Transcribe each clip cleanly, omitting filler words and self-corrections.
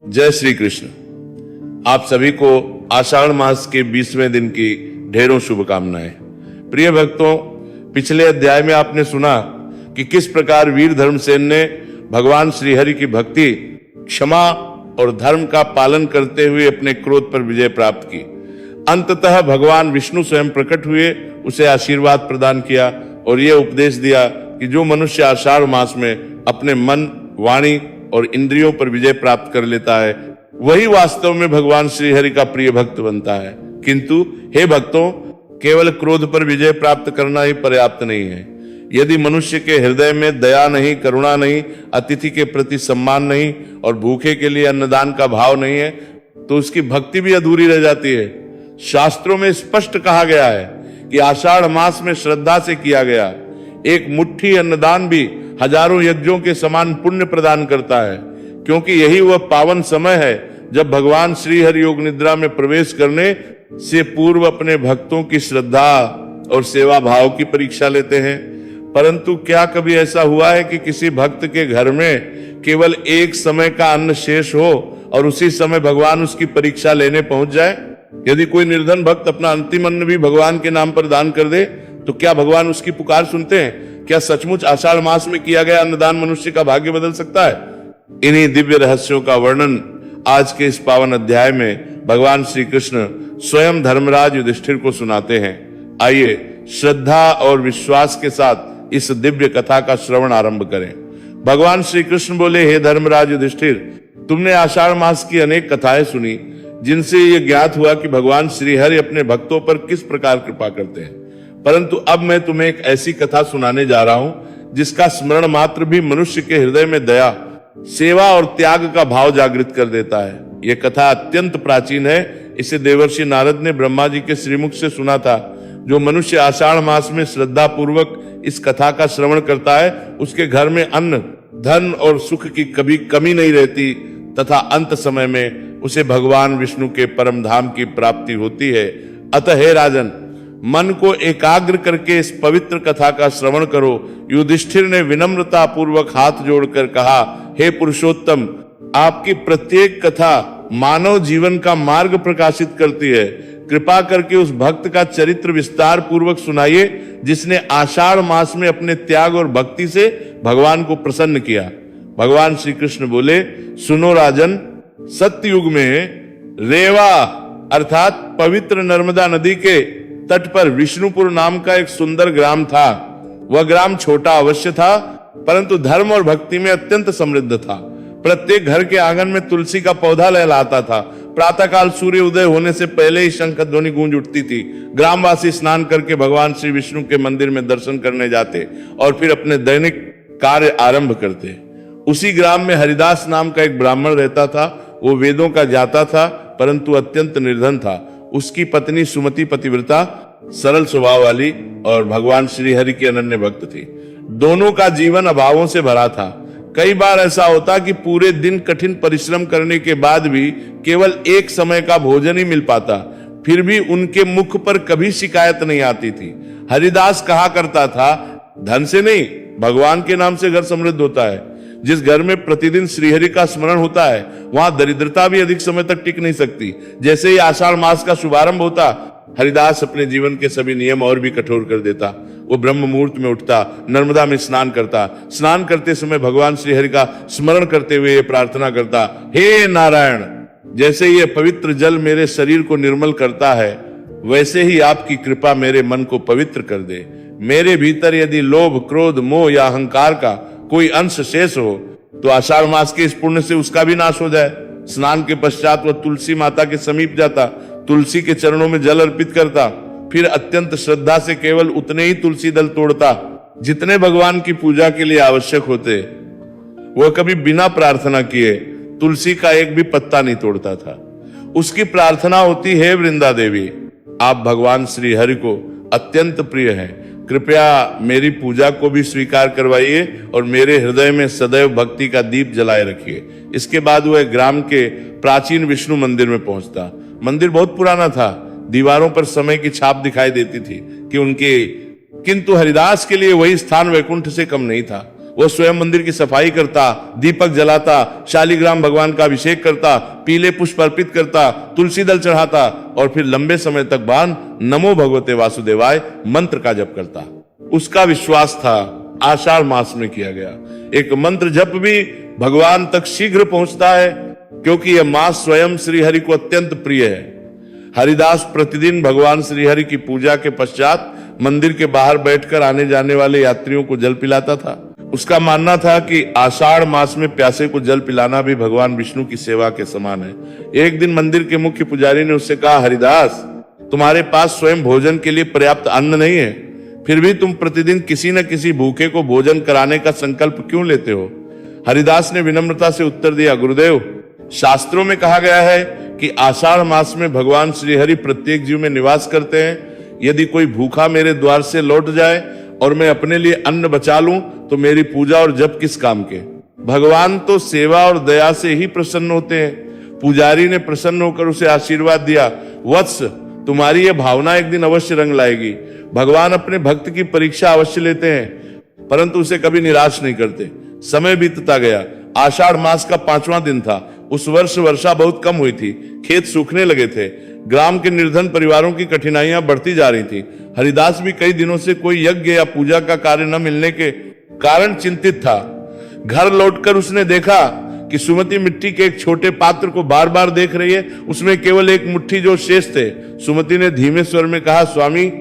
जय श्री कृष्ण। आप सभी को आषाढ़ मास के 20वें दिन की ढेरों शुभकामनाएं। प्रिय भक्तों, पिछले अध्याय में आपने सुना कि किस प्रकार वीर धर्मसेन ने भगवान श्रीहरि की भक्ति, क्षमा और धर्म का पालन करते हुए अपने क्रोध पर विजय प्राप्त की। अंततः भगवान विष्णु स्वयं प्रकट हुए, उसे आशीर्वाद प्रदान किया और यह उपदेश दिया कि जो मनुष्य आषाढ़ मास में अपने मन, वाणी और इंद्रियों पर विजय प्राप्त कर लेता है, वही वास्तव में भगवान श्रीहरि का प्रिय भक्त बनता है। किंतु हे भक्तों, केवल क्रोध पर विजय प्राप्त करना ही पर्याप्त नहीं है। यदि मनुष्य के हृदय में दया नहीं, करुणा नहीं, अतिथि के प्रति सम्मान नहीं और भूखे के लिए अन्नदान का भाव नहीं है, तो उसकी भक्ति भी अधूरी रह जाती है। शास्त्रों में स्पष्ट कहा गया है कि आषाढ़ मास में श्रद्धा से किया गया एक मुट्ठी अन्नदान भी हजारों यज्ञों के समान पुण्य प्रदान करता है, क्योंकि यही वह पावन समय है जब भगवान श्री हरि योग निद्रा में प्रवेश करने से पूर्व अपने भक्तों की श्रद्धा और सेवा भाव की परीक्षा लेते हैं। परंतु क्या कभी ऐसा हुआ है कि किसी भक्त के घर में केवल एक समय का अन्न शेष हो और उसी समय भगवान उसकी परीक्षा लेने पहुंच जाए? यदि कोई निर्धन भक्त अपना अंतिम अन्न भी भगवान के नाम पर दान कर दे, तो क्या भगवान उसकी पुकार सुनते हैं? क्या सचमुच आषाढ़ मास में किया गया अन्नदान मनुष्य का भाग्य बदल सकता है? इन्हीं दिव्य रहस्यों का वर्णन आज के इस पावन अध्याय में भगवान श्री कृष्ण स्वयं धर्मराज युधिष्ठिर को सुनाते हैं। आइए श्रद्धा और विश्वास के साथ इस दिव्य कथा का श्रवण आरंभ करें। भगवान श्री कृष्ण बोले, हे धर्मराज युधिष्ठिर, तुमने आषाढ़ मास की अनेक कथाएं सुनी, जिनसे यह ज्ञात हुआ कि भगवान श्रीहरि अपने भक्तों पर किस प्रकार कृपा करते हैं। परंतु अब मैं तुम्हें एक ऐसी कथा सुनाने जा रहा हूं जिसका स्मरण मात्र भी मनुष्य के हृदय में दया, सेवा और त्याग का भाव जागृत कर देता है। यह कथा अत्यंत प्राचीन है। इसे देवर्षि नारद ने ब्रह्मा जी के श्रीमुख से सुना था। जो मनुष्य आषाढ़ मास में श्रद्धा पूर्वक इस कथा का श्रवण करता है, उसके घर में अन्न, धन और सुख की कभी कमी नहीं रहती तथा अंत समय में उसे भगवान विष्णु के परम धाम की प्राप्ति होती है। अतः हे राजन, मन को एकाग्र करके इस पवित्र कथा का श्रवण करो। युधिष्ठिर ने विनम्रता पूर्वक हाथ जोड़कर कहा, हे पुरुषोत्तम, आपकी प्रत्येक कथा मानव जीवन का मार्ग प्रकाशित करती है। कृपा करके उस भक्त का चरित्र विस्तार पूर्वक सुनाइए जिसने आषाढ़ मास में अपने त्याग और भक्ति से भगवान को प्रसन्न किया। भगवान श्री कृष्ण बोले, सुनो राजन, सत्ययुग में रेवा अर्थात पवित्र नर्मदा नदी के तट पर विष्णुपुर नाम का एक सुंदर ग्राम था। वह ग्राम छोटा अवश्य था, परंतु धर्म और भक्ति में अत्यंत समृद्ध था। प्रत्येक घर के आंगन में तुलसी का पौधा लहलाता था। प्रातःकाल सूर्य उदय होने से पहले ही शंख ध्वनि गूंज उठती थी। ग्रामवासी स्नान करके भगवान श्री विष्णु के मंदिर में दर्शन करने जाते और फिर अपने दैनिक कार्य आरंभ करते। उसी ग्राम में हरिदास नाम का एक ब्राह्मण रहता था। वो वेदों का ज्ञाता था, परंतु अत्यंत निर्धन था। उसकी पत्नी सुमति पतिव्रता, सरल स्वभाव वाली और भगवान श्री हरि की अनन्य भक्त थी। दोनों का जीवन अभावों से भरा था। कई बार ऐसा होता कि पूरे दिन कठिन परिश्रम करने के बाद भी केवल एक समय का भोजन ही मिल पाता, फिर भी उनके मुख पर कभी शिकायत नहीं आती थी। हरिदास कहा करता था, धन से नहीं, भगवान के नाम से घर समृद्ध होता है। जिस घर में प्रतिदिन श्रीहरि का स्मरण होता है, वहां दरिद्रता भी अधिक समय तक टिक नहीं सकती। जैसे ही आषाढ़ मास का शुभारंभ होता, हरिदास अपने जीवन के सभी नियम और भी कठोर कर देता। वो ब्रह्म मुहूर्त में उठता, नर्मदा में स्नान करता। स्नान करते समय भगवान श्रीहरि का स्मरण करते हुए ये प्रार्थना करता, हे नारायण, जैसे ये पवित्र जल मेरे शरीर को निर्मल करता है, वैसे ही आपकी कृपा मेरे मन को पवित्र कर दे। मेरे भीतर यदि लोभ, क्रोध, मोह या अहंकार का कोई अंश शेष हो, तो आषाढ़ मास के इस पुण्य से उसका भी नाश हो जाए। स्नान के पश्चात वह तुलसी माता के समीप जाता, तुलसी के चरणों में जल अर्पित करता, फिर अत्यंत श्रद्धा से केवल उतने ही तुलसी दल तोड़ता जितने भगवान की पूजा के लिए आवश्यक होते। वह कभी बिना प्रार्थना किए तुलसी का एक भी पत्ता नहीं तोड़ता था। उसकी प्रार्थना होती, हे वृंदा देवी, आप भगवान श्री हरि को अत्यंत प्रिय हैं, कृपया मेरी पूजा को भी स्वीकार करवाइए और मेरे हृदय में सदैव भक्ति का दीप जलाए रखिए। इसके बाद वह ग्राम के प्राचीन विष्णु मंदिर में पहुंचता। मंदिर बहुत पुराना था, दीवारों पर समय की छाप दिखाई देती थी कि उनके, किंतु हरिदास के लिए वही स्थान वैकुंठ से कम नहीं था। वो स्वयं मंदिर की सफाई करता, दीपक जलाता, शालिग्राम भगवान का अभिषेक करता, पीले पुष्प अर्पित करता, तुलसी दल चढ़ाता और फिर लंबे समय तक बाद नमो भगवते वासुदेवाय मंत्र का जप करता। उसका विश्वास था आषाढ़ मास में किया गया एक मंत्र जप भी भगवान तक शीघ्र पहुंचता है, क्योंकि यह मास स्वयं श्रीहरि को अत्यंत प्रिय है। हरिदास प्रतिदिन भगवान श्रीहरि की पूजा के पश्चात मंदिर के बाहर बैठकर आने जाने वाले यात्रियों को जल पिलाता था। उसका मानना था कि आषाढ़ मास में प्यासे को जल पिलाना भी भगवान विष्णु की सेवा के समान है। एक दिन मंदिर के मुख्य पुजारी ने उससे कहा, हरिदास, तुम्हारे पास स्वयं भोजन के लिए पर्याप्त अन्न नहीं है, फिर भी तुम प्रतिदिन किसी न किसी भूखे को भोजन कराने का संकल्प क्यों लेते हो? हरिदास ने विनम्रता से उत्तर दिया, गुरुदेव, शास्त्रों में कहा गया है कि आषाढ़ मास में भगवान श्रीहरि प्रत्येक जीव में निवास करते हैं। यदि कोई भूखा मेरे द्वार से लौट जाए और मैं अपने लिए अन्न बचा लूं तो मेरी पूजा और जप किस काम के? भगवान तो सेवा और दया से ही प्रसन्न होते हैं। पुजारी ने प्रसन्न होकर उसे आशीर्वाद दिया, वत्स, तुम्हारी यह भावना एक दिन अवश्य रंग लाएगी। भगवान अपने भक्त की परीक्षा अवश्य लेते हैं, परंतु उसे कभी निराश नहीं करते। समय बीतता गया। आषाढ़ मास का 5वां दिन था। उस वर्ष वर्षा बहुत कम हुई थी, खेत सूखने लगे थे, ग्राम के निर्धन परिवारों की कठिनाइयां बढ़ती जा रही थी। हरिदास भी कई दिनों से कोई यज्ञ या पूजा का कार्य न मिलने के कारण चिंतित था। घर लौटकर उसने देखा कि सुमति मिट्टी के एक छोटे पात्र को बार बार देख रही है। उसमें केवल एक मुट्ठी जो शेष थे। सुमति ने धीमे स्वर में कहा, स्वामी,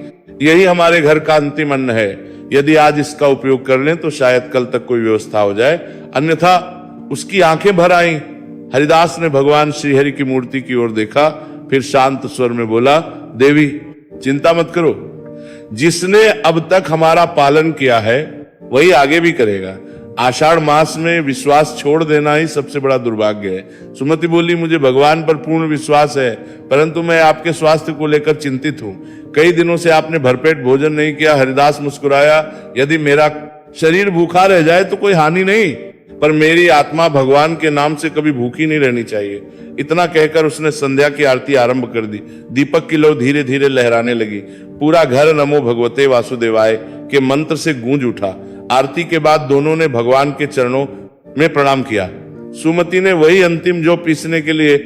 यही हमारे घर का अंतिम अन्न है। यदि आज इसका उपयोग कर लें तो शायद कल तक कोई व्यवस्था हो जाए, अन्यथा। उसकी आंखें भर आईं। हरिदास ने भगवान श्रीहरि की मूर्ति की ओर देखा, फिर शांत स्वर में बोला, देवी, चिंता मत करो। जिसने अब तक हमारा पालन किया है वही आगे भी करेगा। आषाढ़ मास में विश्वास छोड़ देना ही सबसे बड़ा दुर्भाग्य है। सुमति बोली, मुझे भगवान पर पूर्ण विश्वास है, परंतु मैं आपके स्वास्थ्य को लेकर चिंतित हूं। कई दिनों से आपने भरपेट भोजन नहीं किया। हरिदास मुस्कुराया, यदि मेरा शरीर भूखा रह जाए तो कोई हानि नहीं, पर मेरी आत्मा भगवान के नाम से कभी भूखी नहीं रहनी चाहिए। इतना कहकर उसने संध्या की आरती आरंभ कर दी। दीपक की लौ धीरे धीरे लहराने लगी। पूरा घर नमो भगवते वासुदेवाय के मंत्र से गूंज उठा। आरती के बाद दोनों ने भगवान के चरणों में प्रणाम किया। सुमति ने वही अंतिम जौ पीसने के लिए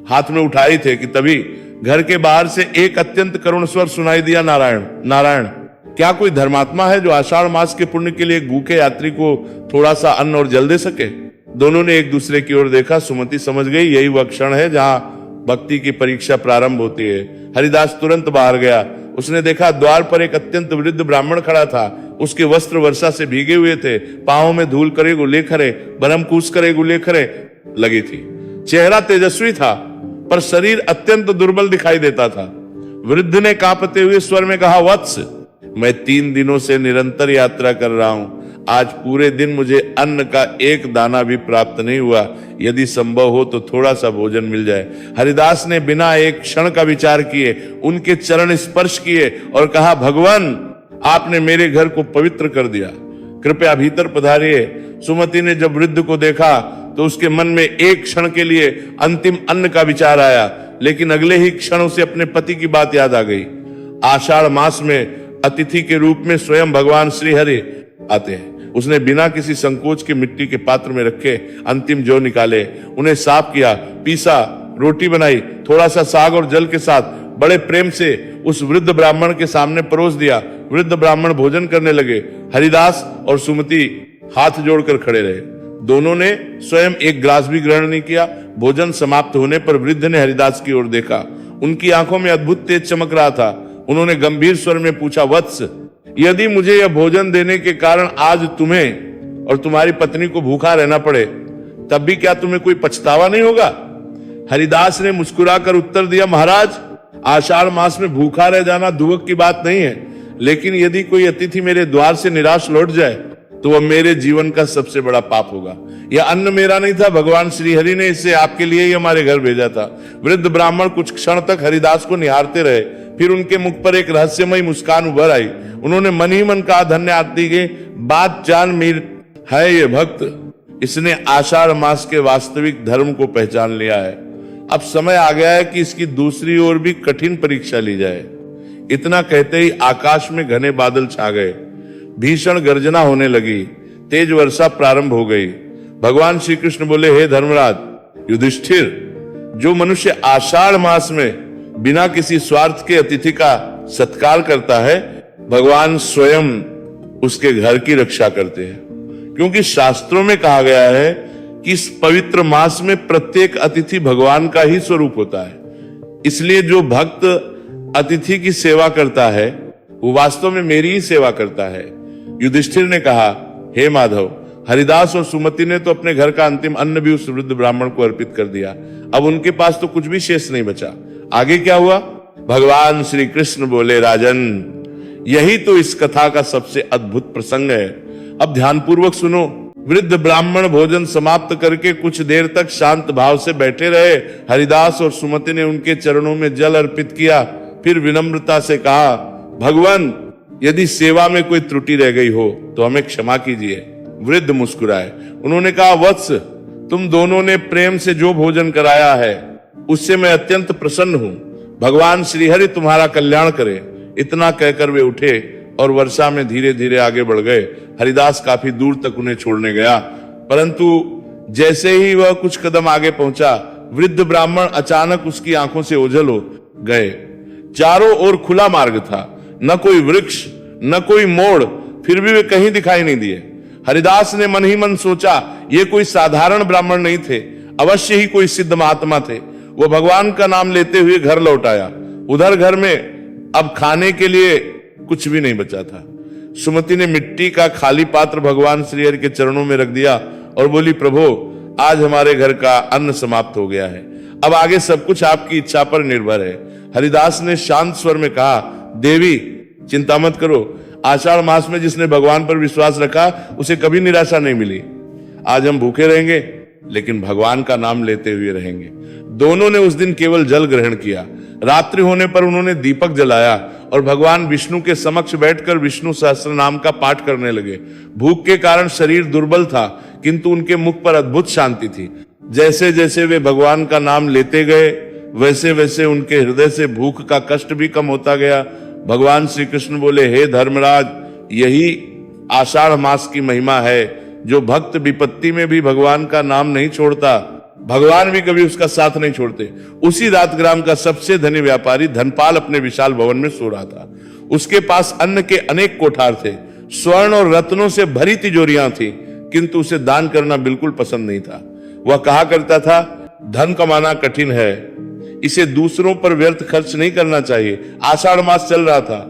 हाथ में उठाई थे कि तभी घर के बाहर से एक अत्यंत करुण स्वर सुनाई दिया, नारायण, नारायण। क्या कोई धर्मात्मा है जो आषाढ़ मास के पुण्य के लिए भूखे यात्री को थोड़ा सा अन्न और जल दे सके? दोनों ने एक दूसरे की ओर देखा। सुमति समझ गई यही वह क्षण है जहां भक्ति की परीक्षा प्रारंभ होती है। हरिदास तुरंत बाहर गया। उसने देखा द्वार पर एक अत्यंत वृद्ध ब्राह्मण खड़ा था। उसके वस्त्र वर्षा से भीगे हुए थे। पांवों में धूल करे गुलेखरे, बरम कूस करे गुलेखरे लगी थी। चेहरा तेजस्वी था, पर शरीर अत्यंत दुर्बल दिखाई देता था। वृद्ध ने कांपते हुए स्वर में कहा, वत्स, मैं 3 दिनों से निरंतर यात्रा कर रहा हूं। आज पूरे दिन मुझे अन्न का एक दाना भी प्राप्त नहीं हुआ। यदि संभव हो तो थोड़ा सा भोजन मिल जाए। हरिदास ने बिना एक क्षण का विचार किए उनके चरण स्पर्श किए और कहा, भगवान, आपने मेरे घर को पवित्र कर दिया, कृपया भीतर पधारिए। सुमति ने जब वृद्ध को देखा तो उसके मन में एक क्षण के लिए अंतिम अन्न का विचार आया, लेकिन अगले ही क्षण उसे अपने पति की बात याद आ गई। आषाढ़ मास में अतिथि के रूप में स्वयं भगवान श्रीहरि आते हैं। उसने बिना किसी संकोच के मिट्टी के पात्र में रखे अंतिम जौ निकाले, उन्हें साफ किया, पीसा, रोटी बनाई, थोड़ा सा साग और जल के साथ बड़े प्रेम से उस वृद्ध ब्राह्मण के सामने परोस दिया। वृद्ध ब्राह्मण भोजन करने लगे। हरिदास और सुमति हाथ जोड़कर खड़े रहे। दोनों ने स्वयं एक ग्लास भी ग्रहण नहीं किया। भोजन समाप्त होने पर वृद्ध ने हरिदास की ओर देखा। उनकी आंखों में अद्भुत तेज चमक रहा था। उन्होंने गंभीर स्वर में पूछा, वत्स, यदि मुझे यह भोजन देने के कारण आज तुम्हें और तुम्हारी पत्नी को भूखा रहना पड़े, तब भी क्या तुम्हें कोई पछतावा नहीं होगा? हरिदास ने मुस्कुराकर उत्तर दिया, महाराज, आषाढ़ मास में भूखा रह जाना दुख की बात नहीं है, लेकिन यदि कोई अतिथि मेरे द्वार से निराश लौट जाए तो वह मेरे जीवन का सबसे बड़ा पाप होगा। यह अन्न मेरा नहीं था, भगवान श्रीहरि ने इसे आपके लिए ही हमारे घर भेजा था। वृद्ध ब्राह्मण कुछ क्षण तक हरिदास को निहारते रहे, फिर उनके मुख पर एक रहस्यमयी मुस्कान उभर आई। उन्होंने मन ही मन कहा, धन्य आदमी के बात जान मीर है ये भक्त, इसने आषाढ़ मास के वास्तविक धर्म को पहचान लिया है। अब समय आ गया है कि इसकी दूसरी ओर भी कठिन परीक्षा ली जाए। इतना कहते ही आकाश में घने बादल छा गए। भीषण गर्जना होने लगी। तेज वर्षा प्रारंभ हो गई। भगवान श्री कृष्ण बोले, हे धर्मराज युधिष्ठिर, जो मनुष्य आषाढ़ मास में बिना किसी स्वार्थ के अतिथि का सत्कार करता है, भगवान स्वयं उसके घर की रक्षा करते हैं। क्योंकि शास्त्रों में कहा गया है कि इस पवित्र मास में प्रत्येक अतिथि भगवान का ही स्वरूप होता है। इसलिए जो भक्त अतिथि की सेवा करता है वो वास्तव में मेरी ही सेवा करता है। युधिष्ठिर ने कहा, हे माधव, हरिदास और सुमति ने तो अपने घर का अंतिम अन्न भी उस वृद्ध ब्राह्मण को अर्पित कर दिया। अब उनके पास तो कुछ भी शेष नहीं बचा। आगे क्या हुआ? भगवान श्री कृष्ण बोले, राजन, यही तो इस कथा का सबसे अद्भुत प्रसंग है। अब ध्यानपूर्वक सुनो। वृद्ध ब्राह्मण भोजन समाप्त करके कुछ देर तक शांत भाव से बैठे रहे। हरिदास और सुमति ने उनके चरणों में जल अर्पित किया। फिर विनम्रता से कहा, भगवान, यदि सेवा में कोई त्रुटि रह गई हो तो हमें क्षमा कीजिए। वृद्ध मुस्कुराए। उन्होंने कहा, वत्स, तुम दोनों ने प्रेम से जो भोजन कराया है उससे मैं अत्यंत प्रसन्न हूं। भगवान श्रीहरि तुम्हारा कल्याण करे। इतना कहकर वे उठे और वर्षा में धीरे धीरे आगे बढ़ गए। हरिदास काफी दूर तक उन्हें छोड़ने गया, परंतु जैसे ही वह कुछ कदम आगे पहुंचा, वृद्ध ब्राह्मण अचानक उसकी आंखों से ओझल हो गए। चारों ओर खुला मार्ग था, न कोई वृक्ष न कोई मोड़, फिर भी वे कहीं दिखाई नहीं दिए। हरिदास ने मन ही मन सोचा, ये कोई साधारण ब्राह्मण नहीं थे, अवश्य ही कोई सिद्ध महात्मा थे। वो भगवान का नाम लेते हुए घर लौट आया। उधर घर में अब खाने के लिए कुछ भी नहीं बचा था। सुमति ने मिट्टी का खाली पात्र भगवान श्रीहरि के चरणों में रख दिया और बोली, प्रभु, आज हमारे घर का अन्न समाप्त हो गया है। अब आगे सब कुछ आपकी इच्छा पर निर्भर है। हरिदास ने शांत स्वर में कहा, देवी, चिंता मत करो। आषाढ़ मास में जिसने भगवान पर विश्वास रखा उसे कभी निराशा नहीं मिली। आज हम भूखे रहेंगे लेकिन भगवान का नाम लेते हुए रहेंगे। दोनों ने उस दिन केवल जल ग्रहण किया। रात्रि होने पर उन्होंने दीपक जलाया और भगवान विष्णु के समक्ष बैठकर विष्णु सहस्त्र नाम का पाठ करने लगे। भूख के कारण शरीर दुर्बल था, किंतु उनके मुख पर अद्भुत शांति थी। जैसे जैसे वे भगवान का नाम लेते गए, वैसे वैसे उनके हृदय से भूख का कष्ट भी कम होता गया। भगवान श्री कृष्ण बोले, हे धर्मराज, यही आषाढ़ मास की महिमा है। जो भक्त विपत्ति में भी भगवान का नाम नहीं छोड़ता, भगवान भी कभी उसका साथ नहीं छोड़ते। उसी रात ग्राम का सबसे धनी व्यापारी धनपाल अपने विशाल भवन में सो रहा था। उसके पास अन्न के अनेक कोठार थे, स्वर्ण और रत्नों से भरी तिजोरियां थी, किंतु उसे दान करना बिल्कुल पसंद नहीं था। वह कहा करता था, धन कमाना कठिन है, इसे दूसरों पर व्यर्थ खर्च नहीं करना चाहिए। आषाढ़ मास चल रहा था,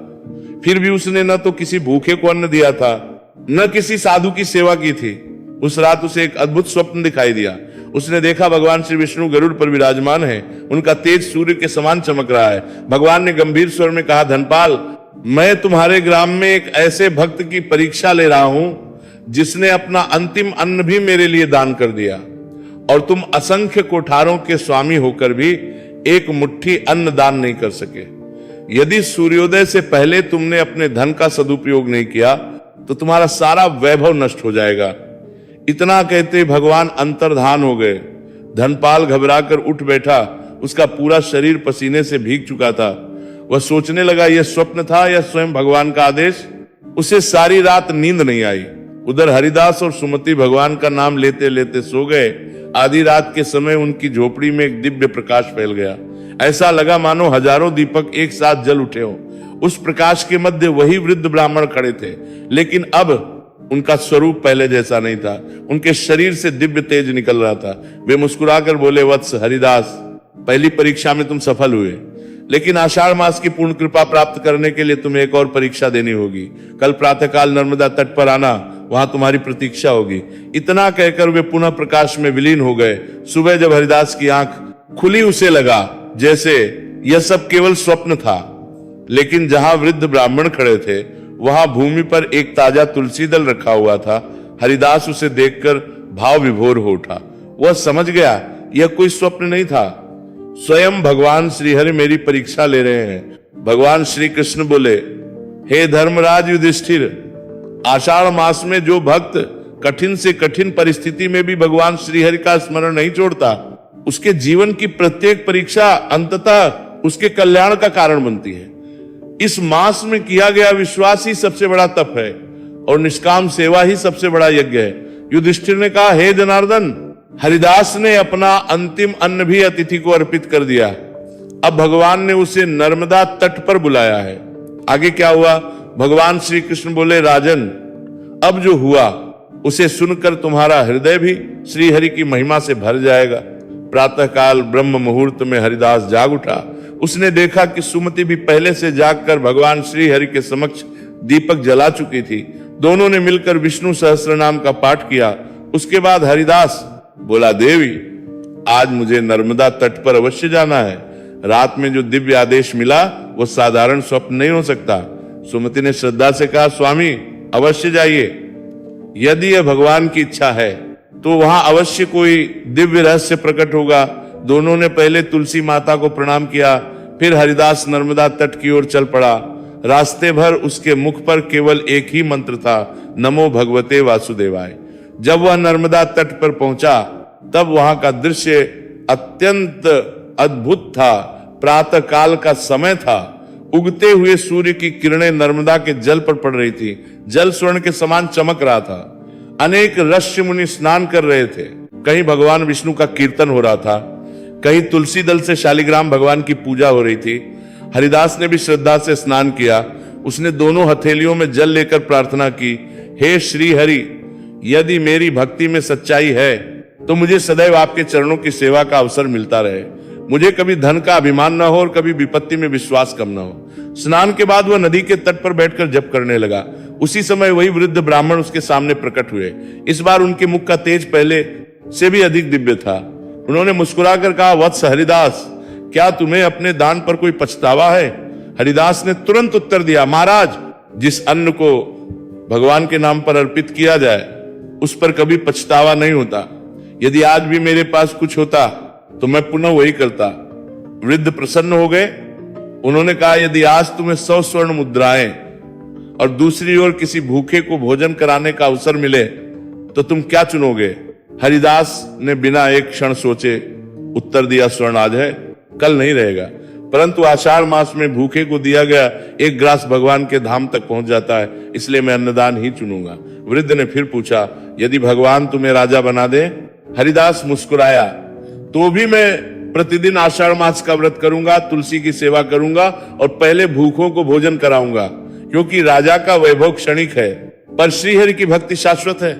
फिर भी उसने न तो किसी भूखे को अन्न दिया था, न किसी साधु की सेवा की थी। उस रात उसे एक अद्भुत स्वप्न दिखाई दिया। उसने देखा भगवान श्री विष्णु गरुड़ पर विराजमान है, उनका तेज सूर्य के समान चमक रहा है। भगवान ने गंभीर स्वर में कहा, धनपाल, मैं तुम्हारे ग्राम में एक ऐसे भक्त की परीक्षा ले रहा हूं जिसने अपना अंतिम अन्न भी मेरे लिए दान कर दिया, और तुम असंख्य कोठारों के स्वामी होकर भी एक मुट्ठी अन्न दान नहीं कर सके। यदि सूर्योदय से पहले तुमने अपने धन का सदुपयोग नहीं किया तो तुम्हारा सारा वैभव नष्ट हो जाएगा। इतना कहते भगवान अंतर्धान हो गए। धनपाल घबराकर उठ बैठा। उसका पूरा शरीर पसीने से भीग चुका था। वह सोचने लगा, यह स्वप्न था या स्वयं भगवान का आदेश। उसे सारी रात नींद नहीं आई। उधर हरिदास और सुमति भगवान का नाम लेते लेते सो गए। आधी रात के समय उनकी झोपड़ी में एक दिव्य प्रकाश फैल गया। ऐसा लगा मानो हजारों दीपक एक साथ जल उठे हो। उस प्रकाश के मध्य वही वृद्ध ब्राह्मण खड़े थे, लेकिन अब उनका स्वरूप पहले जैसा नहीं था। उनके शरीर से दिव्य तेज निकल रहा था। वे मुस्कुराकर बोले, वत्स हरिदास, पहली परीक्षा में तुम सफल हुए, लेकिन आषाढ़ मास की पूर्ण कृपा प्राप्त करने के लिए तुम्हें एक और परीक्षा देनी होगी। कल प्रातःकाल नर्मदा तट पर आना, वहां तुम्हारी प्रतीक्षा होगी। इतना कहकर वे पुनः प्रकाश में विलीन हो गए। सुबह जब हरिदास की आंख खुली, उसे लगा जैसे यह सब केवल स्वप्न था, लेकिन जहां वृद्ध ब्राह्मण खड़े थे वहां भूमि पर एक ताजा तुलसी दल रखा हुआ था। हरिदास उसे देखकर भाव विभोर हो उठा। वह समझ गया यह कोई स्वप्न नहीं था, स्वयं भगवान श्रीहरि मेरी परीक्षा ले रहे हैं। भगवान श्री कृष्ण बोले, हे धर्मराज युधिष्ठिर, आषाढ़ मास में जो भक्त कठिन से कठिन परिस्थिति में भी भगवान श्रीहरि का स्मरण नहीं छोड़ता, उसके जीवन की प्रत्येक परीक्षा अंततः उसके कल्याण का कारण बनती है। इस मास में किया गया विश्वास ही सबसे बड़ा तप है, और निष्काम सेवा ही सबसे बड़ा यज्ञ है। युधिष्ठिर ने कहा, हे जनार्दन, हरिदास ने अपना अंतिम अन्न भी अतिथि को अर्पित कर दिया। अब भगवान ने उसे नर्मदा तट पर बुलाया है। आगे क्या हुआ? भगवान श्री कृष्ण बोले, राजन, अब जो हुआ उसे सुनकर तुम्हारा हृदय भी श्री हरि की महिमा से भर जाएगा। प्रातःकाल ब्रह्म मुहूर्त में हरिदास जाग उठा। उसने देखा कि सुमति भी पहले से जागकर भगवान श्री हरि के समक्ष दीपक जला चुकी थी। दोनों ने मिलकर विष्णु सहस्त्र नाम का पाठ किया। उसके बाद हरिदास बोला, देवी, आज मुझे नर्मदा तट पर अवश्य जाना है। रात में जो दिव्य आदेश मिला वो साधारण स्वप्न नहीं हो सकता। सुमति ने श्रद्धा से कहा, स्वामी, अवश्य जाइए। यदि यह भगवान की इच्छा है तो वहां अवश्य कोई दिव्य रहस्य प्रकट होगा। दोनों ने पहले तुलसी माता को प्रणाम किया, फिर हरिदास नर्मदा तट की ओर चल पड़ा। रास्ते भर उसके मुख पर केवल एक ही मंत्र था, नमो भगवते वासुदेवाय। जब वह नर्मदा तट पर पहुंचा तब वहां का दृश्य अत्यंत अद्भुत था। प्रातः काल का समय था। उगते हुए सूर्य की किरणें नर्मदा के जल पर पड़ रही थी। जल स्वर्ण के समान चमक रहा था। अनेक ऋषि मुनि स्नान कर रहे थे। कहीं भगवान विष्णु का कीर्तन हो रहा था, कहीं तुलसी दल से शालिग्राम भगवान की पूजा हो रही थी। हरिदास ने भी श्रद्धा से स्नान किया। उसने दोनों हथेलियों में जल लेकर प्रार्थना की, हे श्री हरि, यदि मेरी भक्ति में सच्चाई है तो मुझे सदैव आपके चरणों की सेवा का अवसर मिलता रहे। मुझे कभी धन का अभिमान न हो और कभी विपत्ति में विश्वास कम न हो। स्नान के बाद वह नदी के तट पर बैठकर जप करने लगा। उसी समय वही वृद्ध ब्राह्मण उसके सामने प्रकट हुए। इस बार उनके मुख का तेज पहले से भी अधिक दिव्य था। उन्होंने मुस्कुराकर कहा, वत्स हरिदास, क्या तुम्हें अपने दान पर कोई पछतावा है? हरिदास ने तुरंत उत्तर दिया, महाराज, जिस अन्न को भगवान के नाम पर अर्पित किया जाए उस पर कभी पछतावा नहीं होता। यदि आज भी मेरे पास कुछ होता तो मैं पुनः वही करता। वृद्ध प्रसन्न हो गए। उन्होंने कहा, यदि आज तुम्हें 100 स्वर्ण मुद्राएं और दूसरी ओर किसी भूखे को भोजन कराने का अवसर मिले तो तुम क्या चुनोगे? हरिदास ने बिना एक क्षण सोचे उत्तर दिया, स्वर्ण आज है, कल नहीं रहेगा। परंतु आषाढ़ मास में भूखे को दिया गया एक ग्रास भगवान के धाम तक पहुंच जाता है, इसलिए मैं अन्नदान ही चुनूंगा। वृद्ध ने फिर पूछा, यदि भगवान तुम्हें राजा बना दे? हरिदास मुस्कुराया, तो भी मैं प्रतिदिन आषाढ़ मास का व्रत करूंगा, तुलसी की सेवा करूंगा और पहले भूखों को भोजन कराऊंगा, क्योंकि राजा का वैभव क्षणिक है पर श्रीहरि की भक्ति शाश्वत है।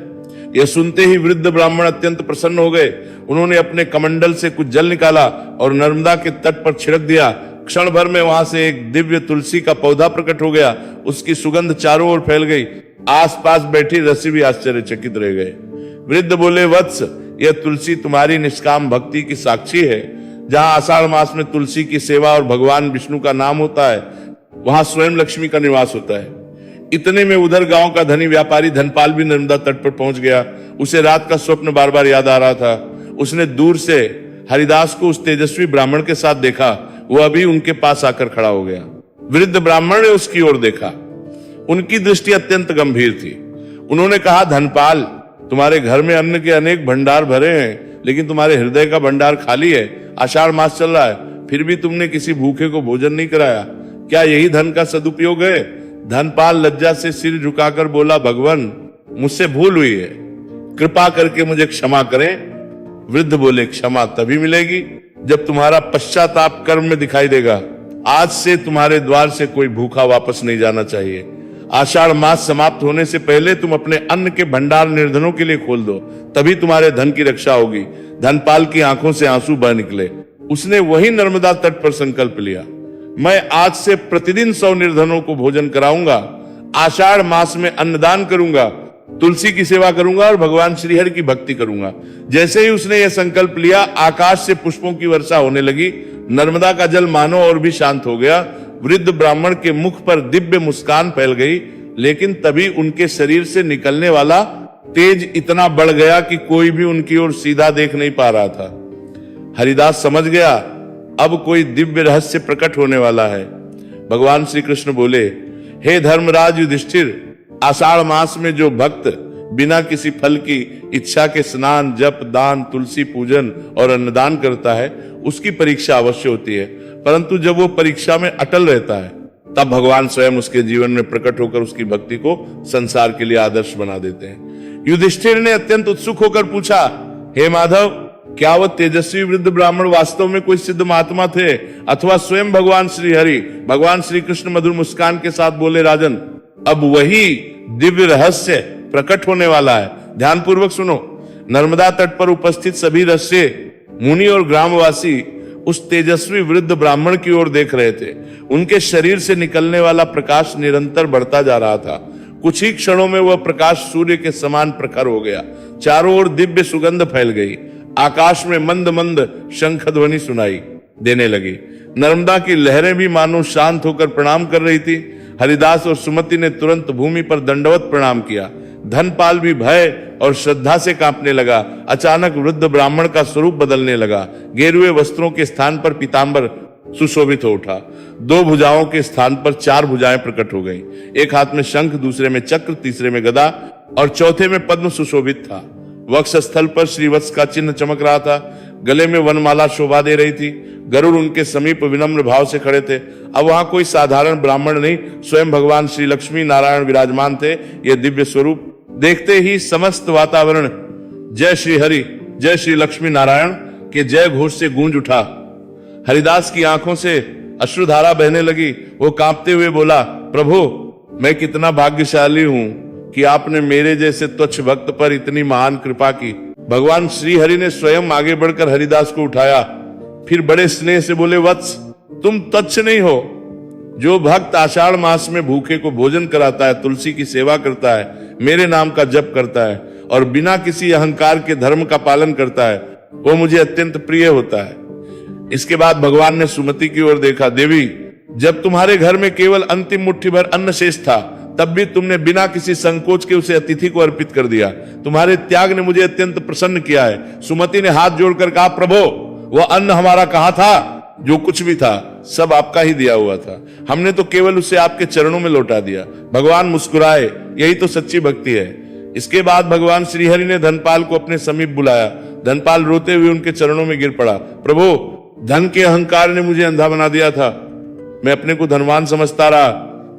यह सुनते ही वृद्ध ब्राह्मण अत्यंत प्रसन्न हो गए। उन्होंने अपने कमंडल से कुछ जल निकाला और नर्मदा के तट पर छिड़क दिया। क्षण भर में वहां से एक दिव्य तुलसी का पौधा प्रकट हो गया। उसकी सुगंध चारों ओर फैल गई। आसपास बैठी ऋषि भी आश्चर्यचकित रह गए। वृद्ध बोले, वत्स, यह तुलसी तुम्हारी निष्काम भक्ति की साक्षी है। जहां आषाढ़ मास में तुलसी की सेवा और भगवान विष्णु का नाम होता है, वहां स्वयं लक्ष्मी का निवास होता है। इतने में उधर गांव का धनी व्यापारी धनपाल भी नर्मदा तट पर पहुंच गया। उसे रात का स्वप्न बार बार याद आ रहा था। उसने दूर से हरिदास को उस तेजस्वी ब्राह्मण के साथ देखा। वह अभी उनके पास आकर खड़ा हो गया। वृद्ध ब्राह्मण ने उसकी ओर देखा। उनकी दृष्टि अत्यंत गंभीर थी। उन्होंने कहा, धनपाल, तुम्हारे घर में अन्न के अनेक भंडार भरे हैं, लेकिन तुम्हारे हृदय का भंडार खाली है। आषाढ़ मास चल रहा है, फिर भी तुमने किसी भूखे को भोजन नहीं कराया। क्या यही धन का सदुपयोग है? धनपाल लज्जा से सिर झुकाकर बोला, भगवान, मुझसे भूल हुई है, कृपा करके मुझे क्षमा करें। वृद्ध बोले, क्षमा तभी मिलेगी जब तुम्हारा पश्चाताप कर्म में दिखाई देगा। आज से तुम्हारे द्वार से कोई भूखा वापस नहीं जाना चाहिए। आषाढ़ मास समाप्त होने से पहले तुम अपने अन्न के भंडार निर्धनों के लिए खोल दो, तभी तुम्हारे धन की रक्षा होगी। धनपाल की आंखों से आंसू बह निकले। उसने वही नर्मदा तट पर संकल्प लिया, मैं आज से प्रतिदिन 100 निर्धनों को भोजन कराऊंगा, आषाढ़ मास में अन्नदान करूंगा, तुलसी की सेवा करूंगा और भगवान श्रीहरि की भक्ति करूंगा। जैसे ही उसने यह संकल्प लिया, आकाश से पुष्पों की वर्षा होने लगी। नर्मदा का जल मानो और भी शांत हो गया। वृद्ध ब्राह्मण के मुख पर दिव्य मुस्कान फैल गई, लेकिन तभी उनके शरीर से निकलने वाला तेज इतना बढ़ गया कि कोई भी उनकी ओर सीधा देख नहीं पा रहा था। हरिदास समझ गया, अब कोई दिव्य रहस्य प्रकट होने वाला है। भगवान श्री कृष्ण बोले, हे धर्मराज युधिष्ठिर, आषाढ़ मास में जो भक्त बिना किसी फल की इच्छा के स्नान, जप, दान, तुलसी पूजन और अन्नदान करता है, उसकी परीक्षा अवश्य होती है। परंतु जब वो परीक्षा में अटल रहता है, तब भगवान स्वयं उसके जीवन में प्रकट होकर उसकी भक्ति को संसार के लिए आदर्श बना देते हैं। युधिष्ठिर ने अत्यंत उत्सुक होकर पूछा, हे माधव, क्या वह तेजस्वी वृद्ध ब्राह्मण वास्तव में कोई सिद्ध महात्मा थे अथवा स्वयं भगवान श्री हरि, भगवान श्री कृष्ण मधुर मुस्कान के साथ बोले, राजन, अब वही दिव्य रहस्य प्रकट होने वाला है। ध्यानपूर्वक सुनो। नर्मदा तट पर उपस्थित सभी ऋषि, मुनि और ग्रामवासी उस तेजस्वी वृद्ध ब्राह्मण की ओर देख रहे थे। उनके शरीर से निकलने वाला प्रकाश निरंतर बढ़ता जा रहा था। कुछ ही क्षणों में वह प्रकाश सूर्य के समान प्रखर हो गया। चारों ओर दिव्य सुगंध फैल गई। आकाश में मंद मंद शंख ध्वनि सुनाई देने लगी। नर्मदा की लहरें भी मानो शांत होकर प्रणाम कर रही थी। हरिदास और सुमति ने तुरंत भूमि पर दंडवत प्रणाम किया। धनपाल भी भय और श्रद्धा से कांपने लगा। अचानक वृद्ध ब्राह्मण का स्वरूप बदलने लगा। गेरुए वस्त्रों के स्थान पर पीतांबर सुशोभित हो उठा। 2 भुजाओं के स्थान पर 4 भुजाएं प्रकट हो गईं। एक हाथ में शंख, दूसरे में चक्र, तीसरे में गदा और चौथे में पद्म सुशोभित था। वक्षस्थल पर श्रीवत्स का चिन्ह चमक रहा था। गले में वनमाला शोभा दे रही थी। गरुड़ उनके समीप विनम्र भाव से खड़े थे। अब वहां कोई साधारण ब्राह्मण नहीं, स्वयं भगवान श्री लक्ष्मी नारायण विराजमान थे। यह दिव्य स्वरूप देखते ही समस्त वातावरण जय श्री हरि, जय श्री लक्ष्मी नारायण के जय घोष से गूंज उठा। हरिदास की आंखों से अश्रुधारा बहने लगी। वो कांपते हुए बोला, प्रभु, मैं कितना भाग्यशाली हूं कि आपने मेरे जैसे तुच्छ भक्त पर इतनी महान कृपा की। भगवान श्री हरि ने स्वयं आगे बढ़कर हरिदास को उठाया। फिर बड़े स्नेह से बोले, वत्स, तुम तुच्छ नहीं हो। जो भक्त आषाढ़ मास में भूखे को भोजन कराता है, तुलसी की सेवा करता है, मेरे नाम का जप करता है और बिना किसी अहंकार के धर्म का पालन करता है, वो मुझे अत्यंत प्रिय होता है। इसके बाद भगवान ने सुमति की ओर देखा। देवी, जब तुम्हारे घर में केवल अंतिम मुट्ठी भर अन्न शेष था, तब भी तुमने बिना किसी संकोच के उसे अतिथि को अर्पित कर दिया। तुम्हारे त्याग ने मुझे अत्यंत प्रसन्न किया है। सुमति ने हाथ जोड़कर कहा, प्रभु, वह अन्न हमारा कहाँ था? जो कुछ भी था सब आपका ही दिया हुआ था। हमने तो केवल उसे आपके चरणों में लौटा दिया। भगवान मुस्कुराए। यही तो सच्ची भक्ति है। इसके बाद भगवान श्रीहरि ने धनपाल को अपने समीप बुलाया। धनपाल रोते हुए उनके चरणों में गिर पड़ा। प्रभु, धन के अहंकार ने मुझे अंधा बना दिया था। मैं अपने को धनवान समझता रहा,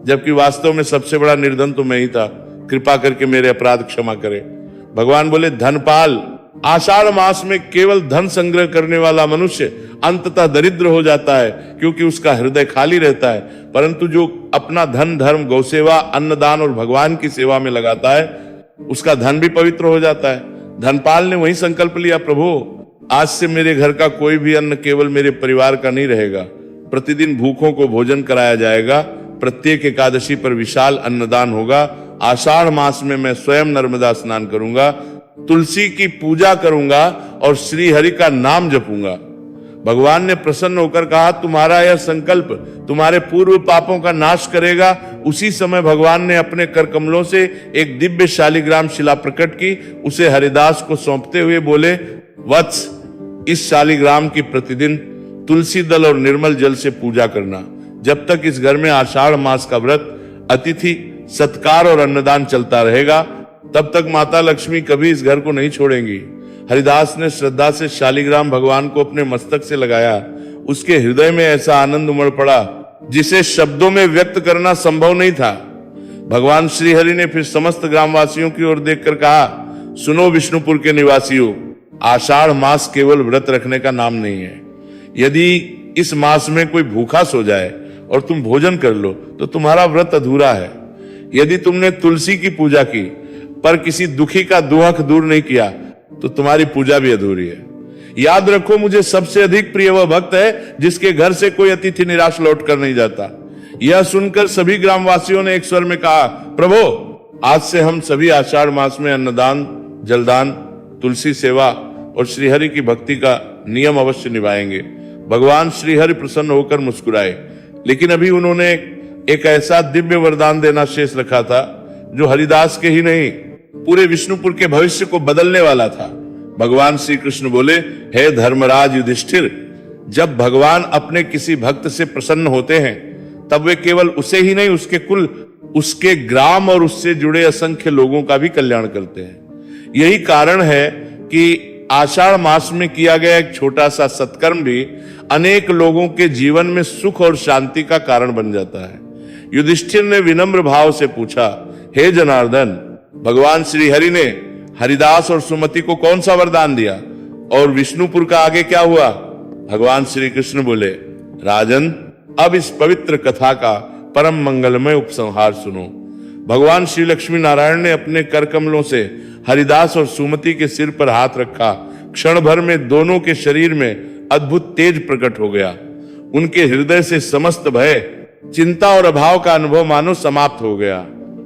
जबकि वास्तव में सबसे बड़ा निर्धन तो मैं ही था। कृपा करके मेरे अपराध क्षमा करे। भगवान बोले, धनपाल, आषाढ़ मास में केवल धन संग्रह करने वाला मनुष्य अंततः दरिद्र हो जाता है, क्योंकि उसका हृदय खाली रहता है। परंतु जो अपना धन धर्म, गौसेवा, अन्नदान और भगवान की सेवा में लगाता है, उसका धन भी पवित्र हो जाता है। धनपाल ने वही संकल्प लिया, प्रभु, आज से मेरे घर का कोई भी अन्न केवल मेरे परिवार का नहीं रहेगा। प्रतिदिन भूखों को भोजन कराया जाएगा। प्रत्येक एकादशी पर विशाल अन्नदान होगा। आषाढ़ मास में मैं स्वयं नर्मदा स्नान करूंगा, तुलसी की पूजा करूंगा और श्री हरि का नाम जपूंगा। भगवान ने प्रसन्न होकर कहा, तुम्हारा यह संकल्प तुम्हारे पूर्व पापों का नाश करेगा। उसी समय भगवान ने अपने कर कमलों से एक दिव्य शालिग्राम शिला प्रकट की। उसे हरिदास को सौंपते हुए बोले, वत्स, इस शालिग्राम की प्रतिदिन तुलसी दल और निर्मल जल से पूजा करना। जब तक इस घर में आषाढ़ मास का व्रत, अतिथि सत्कार और अन्नदान चलता रहेगा, तब तक माता लक्ष्मी कभी इस घर को नहीं छोड़ेंगी। हरिदास ने श्रद्धा से शालिग्राम भगवान को अपने मस्तक से लगाया। उसके हृदय में ऐसा आनंद उमड़ पड़ा जिसे शब्दों में व्यक्त करना संभव नहीं था। भगवान श्री हरि ने फिर समस्त ग्रामवासियों की ओर देखकर कहा, सुनो विष्णुपुर के निवासियों, आषाढ़ मास केवल व्रत रखने का नाम नहीं है। यदि इस मास में कोई भूखा सो जाए और तुम भोजन कर लो तो तुम्हारा व्रत अधूरा है। यदि तुमने तुलसी की पूजा की पर किसी दुखी का दुख दूर नहीं किया तो तुम्हारी पूजा भी अधूरी है। याद रखो, मुझे सबसे अधिक प्रिय वह भक्त है जिसके घर से कोई अतिथि निराश लौट कर नहीं जाता। यह सुनकर सभी ग्रामवासियों ने एक स्वर में कहा, प्रभु, आज से हम सभी आषाढ़ मास में अन्नदान, जलदान, तुलसी सेवा और श्रीहरि की भक्ति का नियम अवश्य निभाएंगे। भगवान श्रीहरि प्रसन्न होकर मुस्कुराए, लेकिन अभी उन्होंने एक ऐसा दिव्य वरदान देना शेष रखा था जो हरिदास के ही नहीं, पूरे विष्णुपुर के भविष्य को बदलने वाला था। भगवान श्री कृष्ण बोले, हे धर्मराज युधिष्ठिर, जब भगवान अपने किसी भक्त से प्रसन्न होते हैं तब वे केवल उसे ही नहीं, उसके कुल, उसके ग्राम और उससे जुड़े असंख्य लोगों का भी कल्याण करते हैं। यही कारण है कि आषाढ़ मास में किया गया एक छोटा सा सत्कर्म भी अनेक लोगों के जीवन में सुख और शांति का कारण बन जाता है। युधिष्ठिर ने विनम्र भाव से पूछा, हे जनार्दन, भगवान श्री हरि ने हरिदास और सुमति को कौन सा वरदान दिया और विष्णुपुर का आगे क्या हुआ? भगवान श्री कृष्ण बोले, राजन, अब इस पवित्र कथा का परम मंगलमय उपसंहार सुनो। भगवान श्री लक्ष्मी नारायण ने अपने कर कमलों से हरिदास और सुमति के सिर पर हाथ रखा। क्षण भर में दोनों के शरीर में अद्भुत तेज प्रकट हो गया। उनके हृदय से समस्त भय, चिंता और अभाव का अनुभव मानो समाप्त हो गया।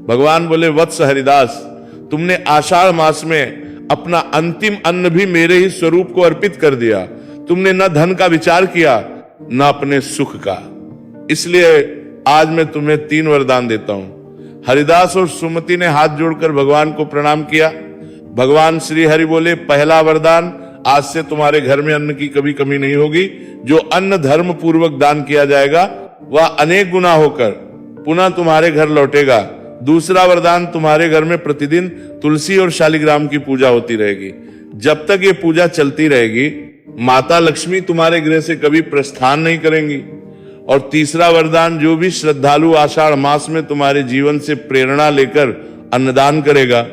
भगवान बोले, वत्स हरिदास, तुमने आषाढ़ मास में अपना अंतिम अन्न भी मेरे ही स्वरूप को अर्पित कर दिया। तुमने न धन का विचार किया न अपने सुख का। इसलिए आज मैं तुम्हें 3 वरदान देता हूं। हरिदास और सुमति ने हाथ जोड़कर भगवान को प्रणाम किया। भगवान श्री हरि बोले, पहला वरदान, आज से तुम्हारे घर में अन्न की कभी कमी नहीं होगी। जो अन्न धर्म पूर्वक दान किया जाएगा वह अनेक गुना होकर पुनः तुम्हारे घर लौटेगा। दूसरा वरदान, तुम्हारे घर में प्रतिदिन तुलसी और शालिग्राम की पूजा होती रहेगी। जब तक ये पूजा चलती रहेगी, माता लक्ष्मी तुम्हारे गृह से कभी प्रस्थान नहीं करेंगी। और तीसरा वरदान, जो भी श्रद्धालु आषाढ़ मास में तुम्हारे जीवन से प्रेरणा लेकर अन्नदान करेगा,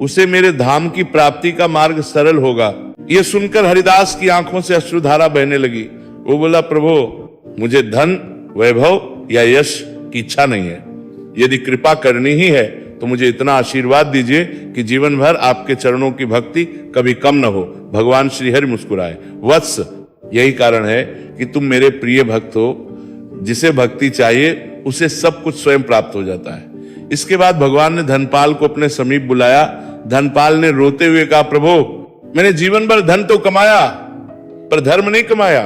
उसे मेरे धाम की प्राप्ति का मार्ग सरल होगा। यह सुनकर हरिदास की आंखों से अश्रुधारा बहने लगी। वो बोला, प्रभु, मुझे धन, वैभव या यश की इच्छा नहीं है। यदि कृपा करनी ही है तो मुझे इतना आशीर्वाद दीजिए कि जीवन भर आपके चरणों की भक्ति कभी कम न हो। भगवान श्री हरि मुस्कुराए, वत्स, यही कारण है कि तुम मेरे प्रिय भक्त हो। जिसे भक्ति चाहिए उसे सब कुछ स्वयं प्राप्त हो जाता है। इसके बाद भगवान ने धनपाल को अपने समीप बुलाया। धनपाल ने रोते हुए कहा, प्रभु, मैंने जीवन भर धन तो कमाया पर धर्म नहीं कमाया।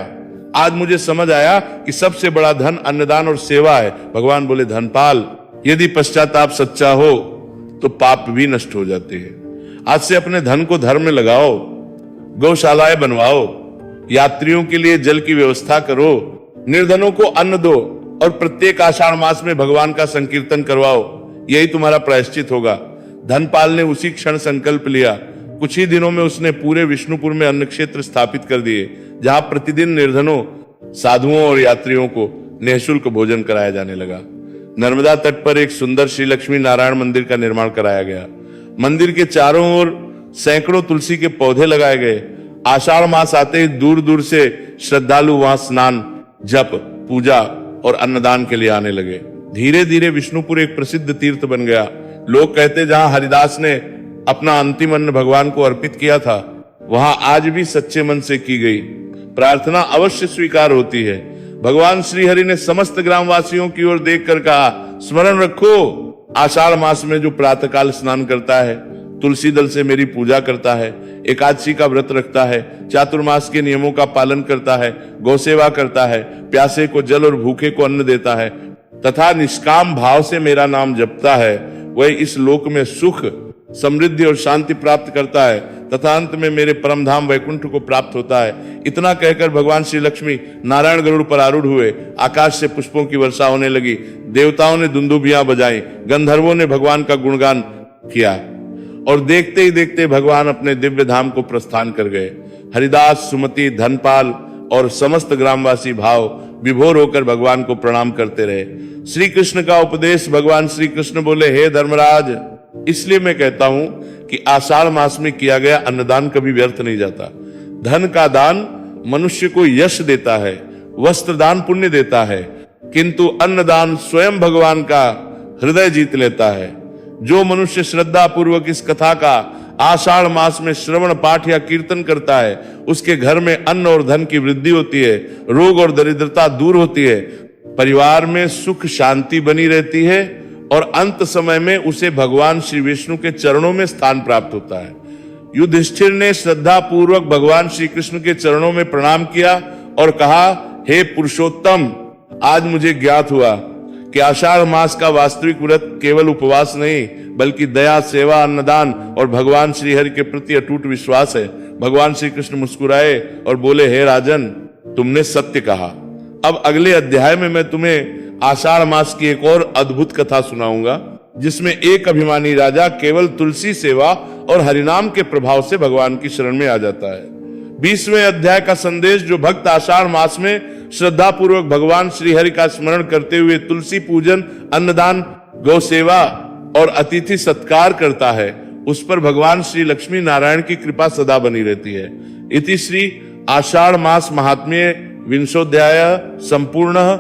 आज मुझे समझ आया कि सबसे बड़ा धन अन्नदान और सेवा है। भगवान बोले, धनपाल, यदि पश्चाताप सच्चा हो तो पाप भी नष्ट हो जाते हैं। आज से अपने धन को धर्म में लगाओ, गौशालाएं बनवाओ, यात्रियों के लिए जल की व्यवस्था करो, निर्धनों को अन्न दो और प्रत्येक आषाढ़ मास में भगवान का संकीर्तन करवाओ। यही तुम्हारा प्रायश्चित होगा। धनपाल ने उसी क्षण संकल्प लिया। कुछ ही दिनों में उसने पूरे विष्णुपुर में अन्न क्षेत्र स्थापित कर दिए, जहां प्रतिदिन निर्धनों, साधुओं और यात्रियों को निःशुल्क भोजन कराया जाने लगा। नर्मदा तट पर एक सुंदर श्री लक्ष्मी नारायण मंदिर का निर्माण कराया गया। मंदिर के चारों ओर सैकड़ों तुलसी के पौधे लगाए गए। आषाढ़ मास आते ही दूर दूर से श्रद्धालु वहां स्नान, जप, पूजा और अन्नदान के लिए आने लगे। धीरे धीरे विष्णुपुर एक प्रसिद्ध तीर्थ बन गया। लोग कहते, जहां हरिदास ने अपना अंतिम अन्न भगवान को अर्पित किया था, वहां आज भी सच्चे मन से की गई प्रार्थना अवश्य स्वीकार होती है। भगवान श्री हरि ने समस्त ग्रामवासियों की ओर देखकर कहा, स्मरण रखो, आषाढ़ मास में जो प्रातःकाल स्नान करता है, तुलसी दल से मेरी पूजा करता है, एकादशी का व्रत रखता है, चातुर्मास के नियमों का पालन करता है, गौसेवा करता है, प्यासे को जल और भूखे को अन्न देता है तथा निष्काम भाव से मेरा नाम जपता है, वह इस लोक में सुख, समृद्धि और शांति प्राप्त करता है तथा अंत में मेरे परम धाम वैकुंठ को प्राप्त होता है। इतना कहकर भगवान श्री लक्ष्मी नारायण गरुड़ पर आरूढ़ हुए। आकाश से पुष्पों की वर्षा होने लगी। देवताओं ने दुंदुभियां बजाई, गंधर्वों ने भगवान का गुणगान किया और देखते ही देखते भगवान अपने दिव्य धाम को प्रस्थान कर गए। हरिदास, सुमति, धनपाल और समस्त ग्रामवासी भाव विभोर होकर भगवान को प्रणाम करते रहे। श्री कृष्ण का उपदेश। भगवान श्री कृष्ण बोले, हे धर्मराज, इसलिए मैं कहता हूं कि आषाढ़ मास में किया गया अन्नदान कभी व्यर्थ नहीं जाता। धन का दान मनुष्य को यश देता है, वस्त्र दान पुण्य देता है, किंतु अन्नदान स्वयं भगवान का हृदय जीत लेता है। जो मनुष्य श्रद्धा पूर्वक इस कथा का आषाढ़ मास में श्रवण, पाठ या कीर्तन करता है, उसके घर में अन्न और धन की वृद्धि होती है, रोग और दरिद्रता दूर होती है, परिवार में सुख शांति बनी रहती है और अंत समय में उसे भगवान श्री विष्णु के चरणों में स्थान प्राप्त होता है। युधिष्ठिर ने श्रद्धा पूर्वक भगवान श्री कृष्ण के चरणों में प्रणाम किया और कहा, हे पुरुषोत्तम, आज मुझे ज्ञात हुआ कि आषाढ़ मास का वास्तविक व्रत केवल उपवास नहीं बल्कि दया, सेवा, अन्नदान और भगवान श्री हरि के प्रति अटूट विश्वास है। भगवान श्री कृष्ण मुस्कुराए और बोले, हे राजन, तुमने सत्य कहा। अब अगले अध्याय में मैं तुम्हें आषाढ़ मास की एक और अद्भुत कथा सुनाऊंगा, जिसमें एक अभिमानी राजा केवल तुलसी सेवा और हरिनाम के प्रभाव से भगवान की शरण में आ जाता है। 20वें अध्याय का संदेश, जो भक्त आषाढ़ मास में श्रद्धा पूर्वक भगवान श्री हरि का स्मरण करते हुए तुलसी पूजन, अन्नदान, गौ सेवा और अतिथि सत्कार करता है, उस पर भगवान श्री लक्ष्मी नारायण की कृपा सदा बनी रहती है। इति श्री आषाढ़ मास महात्म्ये विंशोध्याय संपूर्ण।